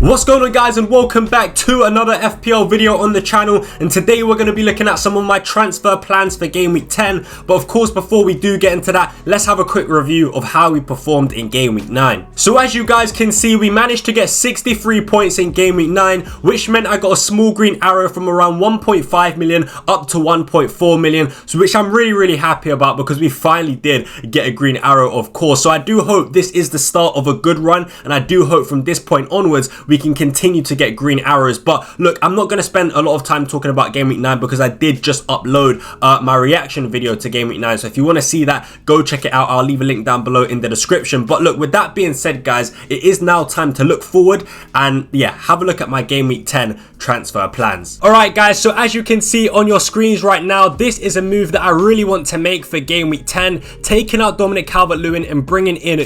What's going on, guys, and welcome back to another FPL video on the channel. And today we're going to be looking at some of my transfer plans for game week 10. But of course, before we do get into that, let's have a quick review of how we performed in game week 9. So as you guys can see, we managed to get 63 points in game week 9, which meant I got a small green arrow from around 1.5 million up to 1.4 million, so which I'm really happy about, because we finally did get a green arrow, of course. So I do hope this is the start of a good run, and I do hope from this point onwards we can continue to get green arrows. But look, I'm not going to spend a lot of time talking about game week 9 because I did just upload my reaction video to game week 9. So if you want to see that, go check it out. I'll leave a link down below in the description. But look, with that being said, guys, it is now time to look forward and yeah, have a look at my game week 10 transfer plans. All right, guys, so as you can see on your screens right now, this is a move that I really want to make for game week 10, taking out Dominic Calvert-Lewin and bringing in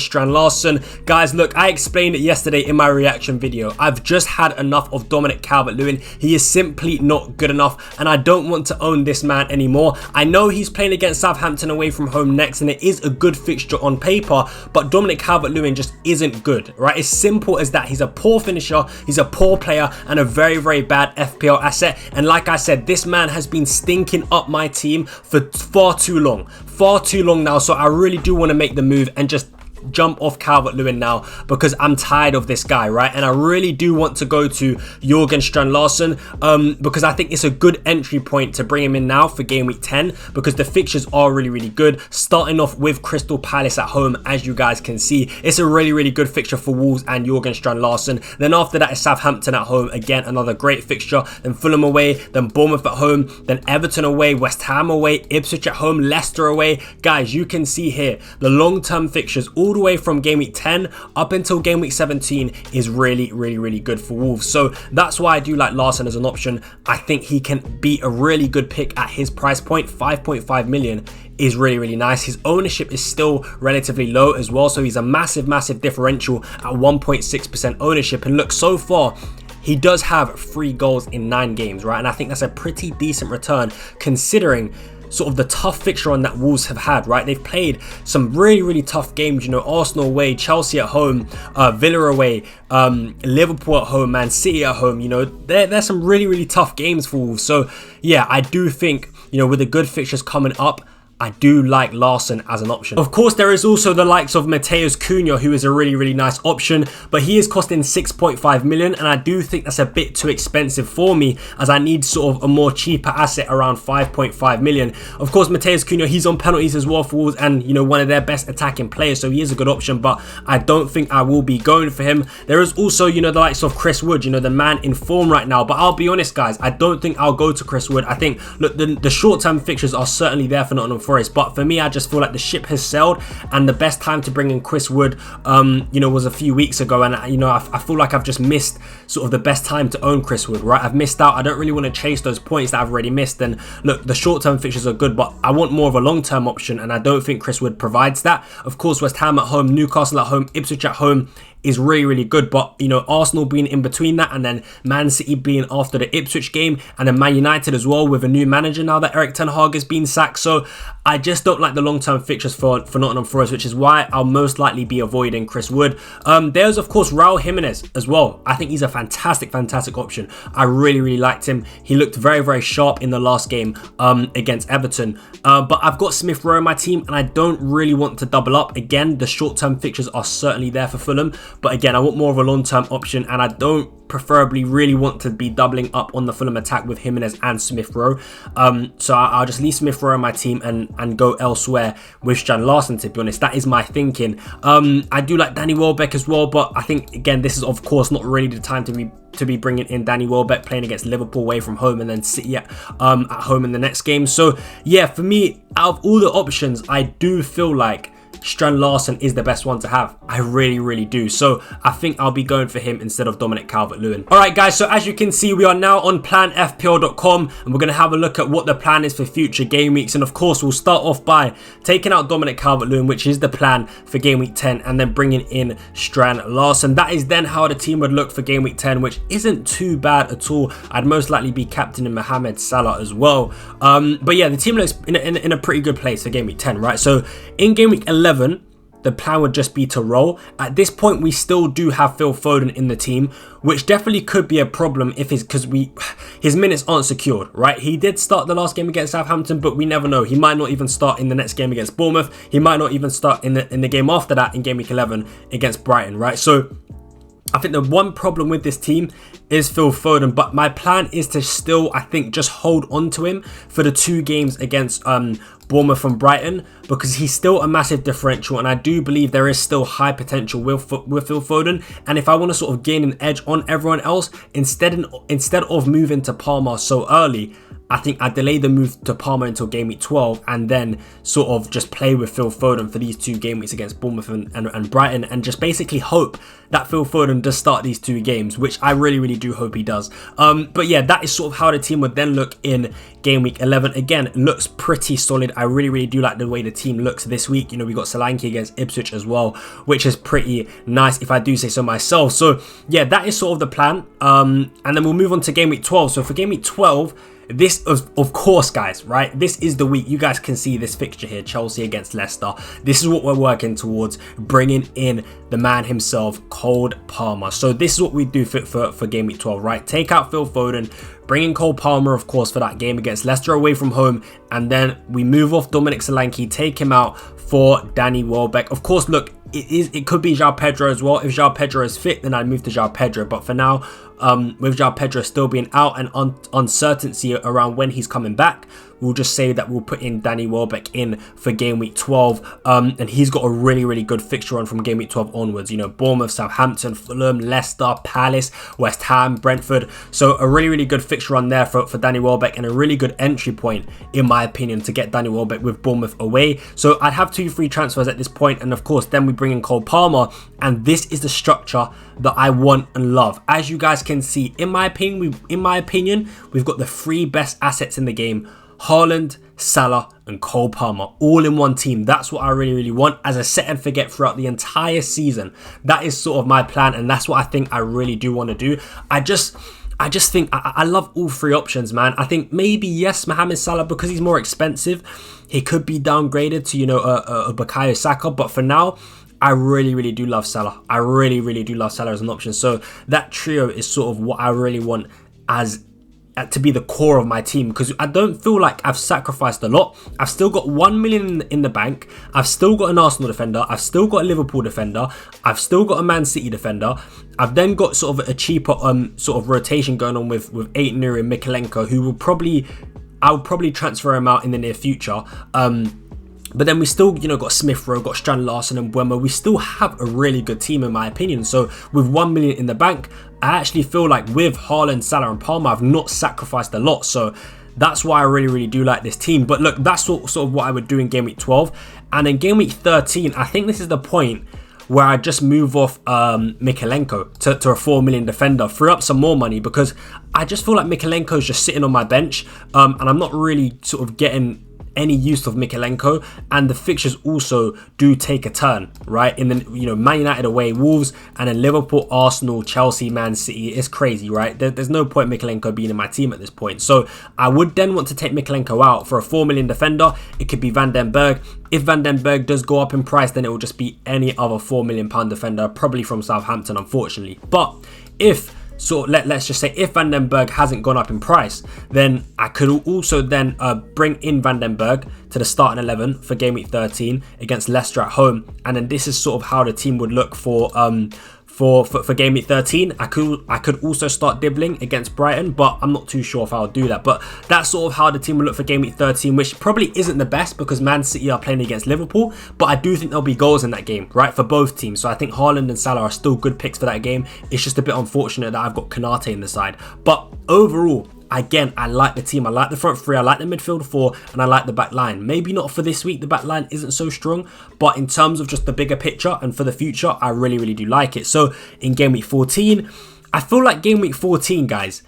Strand Larsen. Guys, look, I explained it yesterday in my reaction video. I've just had enough of Dominic Calvert-Lewin. He is simply not good enough, and I don't want to own this man anymore. I know he's playing against Southampton away from home next, and it is a good fixture on paper, but Dominic Calvert-Lewin just isn't good, right? It's simple as that. He's a poor finisher, he's a poor player, and a very bad FPL asset. And like I said, this man has been stinking up my team for far too long now. So I really do want to make the move and just jump off Calvert-Lewin now, because I'm tired of this guy, right? And I really do want to go to Strand Larsen because I think it's a good entry point to bring him in now for game week 10, because the fixtures are really good, starting off with Crystal Palace at home. As you guys can see, it's a really good fixture for Wolves and Strand Larsen. Then after that is Southampton at home, again another great fixture. Then Fulham away, then Bournemouth at home, then Everton away, West Ham away, Ipswich at home, Leicester away. Guys, you can see here the long-term fixtures all the way from game week 10 up until game week 17 is really good for Wolves. So that's why I do like Larsen as an option. I think he can be a really good pick at his price point. 5.5 million is really nice. His ownership is still relatively low as well, so he's a massive differential at 1.6% ownership. And look, so far he does have 3 goals in 9 games, right? And I think that's a pretty decent return considering sort of the tough fixture on that Wolves have had, right? They've played some really tough games, you know, Arsenal away, Chelsea at home, Villa away, Liverpool at home, Man City at home. You know, there's some really tough games for Wolves. So yeah, I do think, you know, with the good fixtures coming up, I do like Larsen as an option. Of course, there is also the likes of Matheus Cunha, who is a really nice option, but he is costing 6.5 million, and I do think that's a bit too expensive for me, as I need sort of a more cheaper asset around 5.5 million. Of course, Matheus Cunha, he's on penalties as well for Wolves, and you know, one of their best attacking players, so he is a good option, but I don't think I will be going for him. There is also, you know, the likes of Chris Wood, you know, the man in form right now, but I'll be honest, guys, I don't think I'll go to Chris Wood. I think, look, the short-term fixtures are certainly there for Nottingham Forest, but for me, I just feel like the ship has sailed, and the best time to bring in Chris Wood you know, was a few weeks ago, and you know, I feel like I've just missed sort of the best time to own Chris Wood, right? I've missed out. I don't really want to chase those points that I've already missed. And look, the short-term fixtures are good, but I want more of a long-term option, and I don't think Chris Wood provides that. Of course, West Ham at home, Newcastle at home, Ipswich at home is really good, but you know, Arsenal being in between that, and then Man City being after the Ipswich game, and then Man United as well with a new manager now that Erik ten Hag has been sacked. So I just don't like the long-term fixtures for Nottingham Forest, which is why I'll most likely be avoiding Chris Wood. There's of course Raul Jimenez as well. I think he's a fantastic option. I really liked him. He looked very sharp in the last game against Everton. But I've got Smith Rowe in my team, and I don't really want to double up. Again, the short-term fixtures are certainly there for Fulham, but again, I want more of a long-term option, and I don't preferably really want to be doubling up on the Fulham attack with Jimenez and Smith Rowe. So I'll just leave Smith Rowe in my team and go elsewhere with Strand Larsen, to be honest. That is my thinking. I do like Danny Welbeck as well, but I think, again, this is of course not really the time to be bringing in Danny Welbeck, playing against Liverpool away from home, and then City at home in the next game. So yeah, for me, out of all the options, I do feel like Strand Larsen is the best one to have. I really do. So I think I'll be going for him instead of Dominic Calvert-Lewin. Alright guys, so as you can see, we are now on planfpl.com, and we're going to have a look at what the plan is for future game weeks. And of course, we'll start off by taking out Dominic Calvert-Lewin, which is the plan for game week 10, and then bringing in Strand Larsen. That is then how the team would look for game week 10, which isn't too bad at all. I'd most likely be captaining Mohamed Salah as well. But yeah, the team looks in a pretty good place for game week 10, right? So in game week 11, the plan would just be to roll. At this point, we still do have Phil Foden in the team, which definitely could be a problem if his minutes aren't secured, right? He did start the last game against Southampton, but we never know. He might not even start in the next game against Bournemouth. He might not even start in the game after that in game week 11 against Brighton, right? So I think the one problem with this team is Phil Foden, but my plan is to still, I think, just hold on to him for the 2 games against Bournemouth and Brighton, because he's still a massive differential, and I do believe there is still high potential with Phil Foden. And if I want to sort of gain an edge on everyone else, instead of moving to Palmer so early, I think I delay the move to Palmer until game week 12 and then sort of just play with Phil Foden for these 2 game weeks against Bournemouth and Brighton, and just basically hope that Phil Foden does start these 2 games, which I really do hope he does. But yeah, that is sort of how the team would then look in game week 11. Again, looks pretty solid. I really do like the way the team looks this week. You know, we got Solanke against Ipswich as well, which is pretty nice if I do say so myself. So yeah, that is sort of the plan. And then we'll move on to game week 12. So for game week 12, this is, of course, guys, right? This is the week. You guys can see this fixture here, Chelsea against Leicester. This is what we're working towards, bringing in the man himself, Cole Palmer. So this is what we do for game week 12, right? Take out Phil Foden, bring in Cole Palmer, of course, for that game against Leicester away from home, and then we move off Dominic Solanke, take him out for Danny Welbeck. Of course, look, it could be João Pedro as well. If João Pedro is fit, then I'd move to João Pedro. But for now, with João Pedro still being out and uncertainty around when he's coming back, we'll just say that we'll put in Danny Welbeck in for game week 12. And he's got a really good fixture run from game week 12 onwards. You know, Bournemouth, Southampton, Fulham, Leicester, Palace, West Ham, Brentford. So a really good fixture run there for Danny Welbeck, and a really good entry point, in my opinion, to get Danny Welbeck with Bournemouth away. So I'd have 2 free transfers at this point, and of course then we bring in Cole Palmer, and this is the structure that I want and love. As you guys can see, in my opinion, we've got the 3 best assets in the game: Haaland, Salah and Cole Palmer, all in one team. That's what I really want as a set and forget throughout the entire season. That is sort of my plan, and that's what I think I really do want to do. I just think I love all 3 options, man. I think maybe, yes, Mohamed Salah, because he's more expensive, he could be downgraded to, you know, a Bukayo Saka. But for now, I really do love Salah. I really do love Salah as an option. So that trio is sort of what I really want as to be the core of my team, because I don't feel like I've sacrificed a lot. I've still got 1 million in the bank. I've still got an Arsenal defender. I've still got a Liverpool defender. I've still got a Man City defender. I've then got sort of a cheaper sort of rotation going on with Aït-Nouri and Mykolenko, who I'll probably transfer him out in the near future. But then we still, you know, got Smith Rowe, got Strand Larsen and Buemo. We still have a really good team, in my opinion. So with 1 million in the bank, I actually feel like with Haaland, Salah and Palmer, I've not sacrificed a lot. So that's why I really do like this team. But look, that's sort of what I would do in game week 12. And in game week 13, I think this is the point where I just move off Mykolenko to a 4 million defender, free up some more money, because I just feel like Mykolenko is just sitting on my bench, and I'm not really sort of getting any use of Mykolenko, and the fixtures also do take a turn, right? In the, you know, Man United away, Wolves, and then Liverpool, Arsenal, Chelsea, Man City. It's crazy, right? There's no point Mykolenko being in my team at this point. So I would then want to take Mykolenko out for a 4 million defender. It could be Van den Berg. If Van den Berg does go up in price, then it will just be any other £4 million defender, probably from Southampton, unfortunately. But if let's just say if Van den Berg hasn't gone up in price, then I could also then bring in Van den Berg to the starting 11 for game week 13 against Leicester at home, and then this is sort of how the team would look for game week 13. I could also start dibbling against Brighton, but I'm not too sure if I'll do that. But that's sort of how the team will look for game week 13, which probably isn't the best because Man City are playing against Liverpool, but I do think there'll be goals in that game, right, for both teams. So I think Haaland and Salah are still good picks for that game. It's just a bit unfortunate that I've got Konate in the side. But overall, again, I like the team. I like the front 3, I like the midfield 4, and I like the back line. Maybe not for this week, the back line isn't so strong, but in terms of just the bigger picture and for the future, I really do like it. So in game week 14, I feel like game week 14, guys,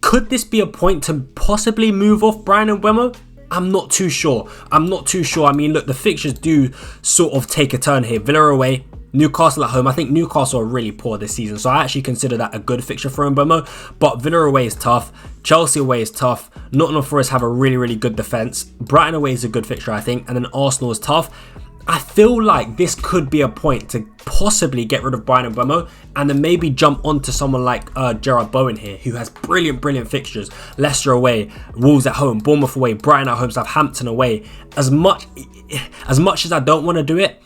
could this be a point to possibly move off Brian and Buemo? I'm not too sure. I mean, look, the fixtures do sort of take a turn here. Villa away, Newcastle at home. I think Newcastle are really poor this season, so I actually consider that a good fixture for Mbeumo. But Villa away is tough. Chelsea away is tough. Nottingham Forest have a really good defence. Brighton away is a good fixture, I think. And then Arsenal is tough. I feel like this could be a point to possibly get rid of Brian Mbeumo and then maybe jump onto someone like Gerard Bowen here, who has brilliant fixtures. Leicester away, Wolves at home, Bournemouth away, Brighton at home, Southampton away. As much as I don't want to do it,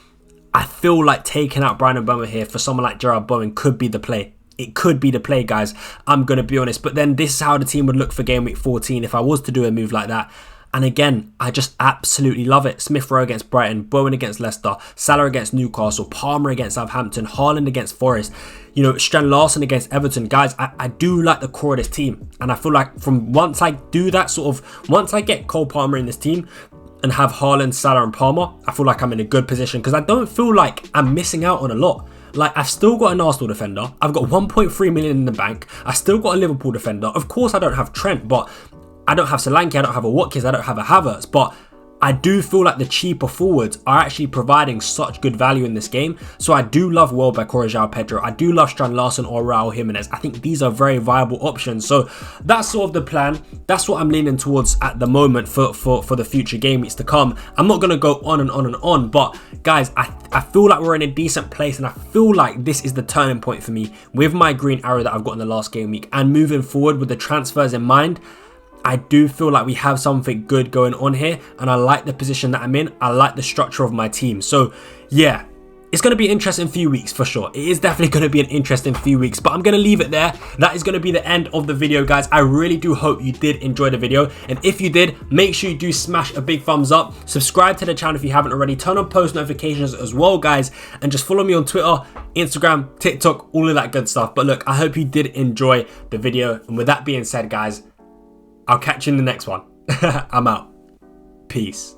I feel like taking out Brian Mbeumo here for someone like Gerard Bowen could be the play. It could be the play, guys. I'm going to be honest. But then this is how the team would look for game week 14 if I was to do a move like that. And again, I just absolutely love it. Smith Rowe against Brighton, Bowen against Leicester, Salah against Newcastle, Palmer against Southampton, Haaland against Forest, you know, Strand Larsen against Everton. Guys, I do like the core of this team. And I feel like from once I do that once I get Cole Palmer in this team and have Haaland, Salah and Palmer, I feel like I'm in a good position because I don't feel like I'm missing out on a lot. Like, I've still got an Arsenal defender. I've got 1.3 million in the bank. I still got a Liverpool defender. Of course, I don't have Trent, but I don't have Solanke. I don't have a Watkins. I don't have a Havertz. But I do feel like the cheaper forwards are actually providing such good value in this game. So I do love Welbeck or João Pedro. I do love Strand Larsen or Raul Jimenez. I think these are very viable options. So that's sort of the plan. That's what I'm leaning towards at the moment for the future game weeks to come. I'm not going to go on and on and on. But guys, I feel like we're in a decent place. And I feel like this is the turning point for me with my green arrow that I've got in the last game week. And moving forward with the transfers in mind, I do feel like we have something good going on here, and I like the position that I'm in. I like the structure of my team. So yeah, it's going to be an interesting few weeks for sure. It is definitely going to be an interesting few weeks, but I'm going to leave it there. That is going to be the end of the video, guys. I really do hope you did enjoy the video, and if you did, make sure you do smash a big thumbs up. Subscribe to the channel if you haven't already. Turn on post notifications as well, guys, and just follow me on Twitter, Instagram, TikTok, all of that good stuff. But look, I hope you did enjoy the video, and with that being said, guys, I'll catch you in the next one. I'm out. Peace.